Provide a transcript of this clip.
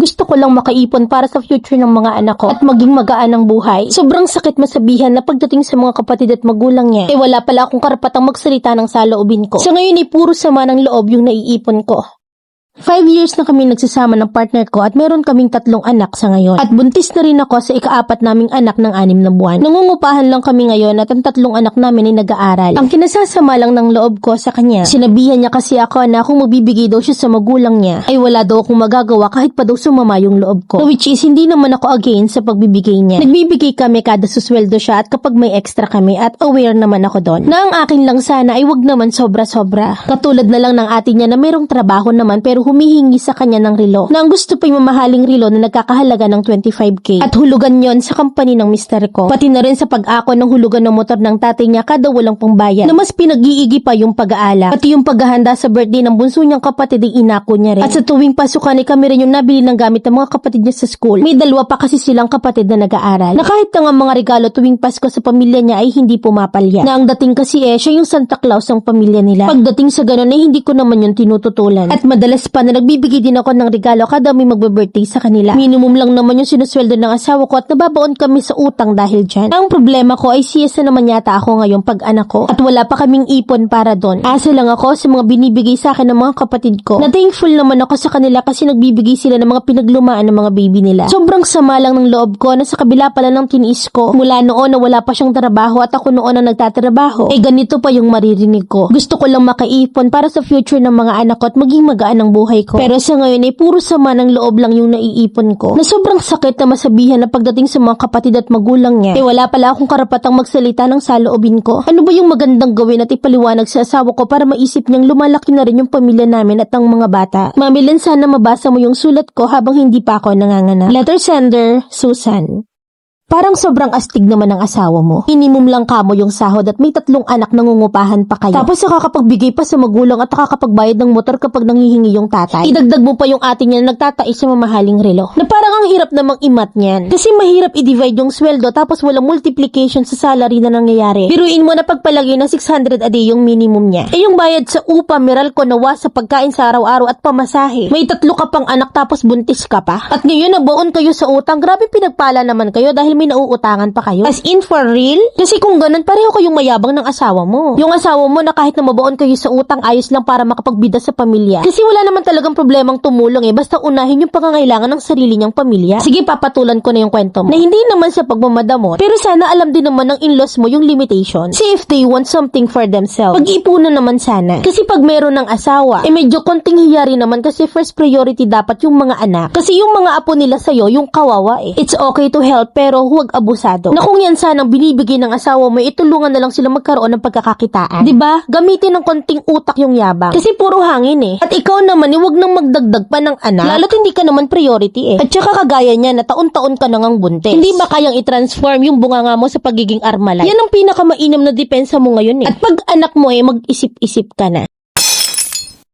Gusto ko lang makaipon para sa future ng mga anak ko at maging magaan ang buhay. Sobrang sakit masabihan na pagdating sa mga kapatid at magulang niya, wala pala akong karapatang magsalita ng saloobin ko. Sa ngayon ay puro sama ng loob yung naiipon ko. 5 years na kami nagsasama ng partner ko at meron kaming 3 anak sa ngayon. At buntis na rin ako sa ika-4 naming anak ng 6 na buwan. Nangungupahan lang kami ngayon at ang 3 anak namin ay nag-aaral. Ang kinasasama lang ng loob ko sa kanya, sinabihan niya kasi ako na kung magbibigay daw siya sa magulang niya, ay wala daw akong magagawa kahit pa daw sumama yung loob ko. Which is, hindi naman ako against sa pagbibigay niya. Nagbibigay kami kada susweldo siya at kapag may extra kami at aware naman ako doon. Na ang akin lang sana ay wag naman sobra-sobra. Katulad na lang ng ate niya na merong trabaho naman pero humihingi sa kanya ng relo na ang gusto pa yung mamahaling relo na nagkakahalaga ng 25k at hulugan yon sa company ng mister ko, pati na rin sa pag-ako ng hulugan ng motor ng tatay niya kada walang pangbayad na mas pinag-iigi pa yung pag-aalak pati yung paghahanda sa birthday ng bunso niyang kapatid ay inako niya rin. At sa tuwing pasukan ay kami rin yung nabili ng gamit ng mga kapatid niya sa school. May 2 pa kasi silang kapatid na nag-aaral na kahit na nga mga regalo tuwing Pasko sa pamilya niya ay hindi pumapalya na ang dating kasi siya yung Santa Claus ng pamilya nila. Pagdating sa ganun ay hindi ko naman yung tinututulan at madalas pa na nagbibigay din ako ng regalo kada may magbe-birthday sa kanila. Minimum lang naman yung sinusweldo ng asawa ko at nababaon kami sa utang dahil dyan. Ang problema ko ay siyasa naman yata ako ngayong pag-anak ko at wala pa kaming ipon para doon. Asa lang ako sa mga binibigay sa akin ng mga kapatid ko na thankful naman ako sa kanila kasi nagbibigay sila ng mga pinaglumaan ng mga baby nila. Sobrang sama lang ng loob ko na sa kabila pala ng tiniis ko mula noon na wala pa siyang trabaho at ako noon na nagtatrabaho. Ganito pa yung maririnig ko. Gusto ko lang makaipon para sa future ng mga anak ko at maging magaan ang buhay ko. Pero sa ngayon ay puro sama ng loob lang yung naiipon ko na sobrang sakit na masabihan na pagdating sa mga kapatid at magulang niya wala pala akong karapatang magsalita ng saloobin ko. Ano ba yung magandang gawin at ipaliwanag sa asawa ko para maisip niyang lumalaki na rin yung pamilya namin at ang mga bata? Mamilan sana mabasa mo yung sulat ko habang hindi pa ako nanganganak. Letter sender, Susan. Parang sobrang astig naman ng asawa mo. Minimum lang kamo yung sahod at may 3 anak nangungupahan pa kayo. Tapos nakakapagbigay pa sa magulang at nakakapagbayad ng motor kapag nanghihingi yung tatay. Idagdag mo pa yung ate niya na nagtatais sa mamahaling relo. Na parang ang hirap namang imat niyan. Kasi mahirap i-divide yung sweldo tapos walang multiplication sa salary na nangyayari. Biruin mo na pagpalagay na 600 a day yung minimum niya. Yung bayad sa upa, Meralco, nawa sa pagkain sa araw-araw at pamasahe. May 3 ka pang anak tapos buntis ka pa. At ngayon nabaon kayo sa utang. Grabe pinagpala naman kayo dahil may nauutangan pa kayo. As in for real? Kasi kung ganun, pareho kayong mayabang ng asawa mo. Yung asawa mo na kahit na mabaon kayo sa utang, ayos lang para makapagbida sa pamilya. Kasi wala naman talagang problemang tumulong basta unahin yung pangangailangan ng sarili niyang pamilya. Sige, papatulan ko na yung kwento mo. Na hindi naman sa pagmamadamot, pero sana alam din naman ng in-laws mo yung limitation. See if they want something for themselves. Pag-iipunan naman sana. Kasi pag meron ng asawa, medyo konting hiyari naman kasi first priority dapat yung mga anak. Kasi yung mga apo nila sa'yo, yung kawawa It's okay to help pero huwag abusado. Na kung yan sanang binibigay ng asawa mo, itulungan na lang sila magkaroon ng pagkakakitaan. Diba? Gamitin ng konting utak yung yabang. Kasi puro hangin At ikaw naman, huwag nang magdagdag pa ng anak. Lalo't hindi ka naman priority At saka kagaya niya na taon-taon ka nang buntis. Hindi ba kayang i-transform yung bunganga mo sa pagiging armalite? Yan ang pinakamainam na depensa mo ngayon At pag anak mo mag-isip-isip ka na.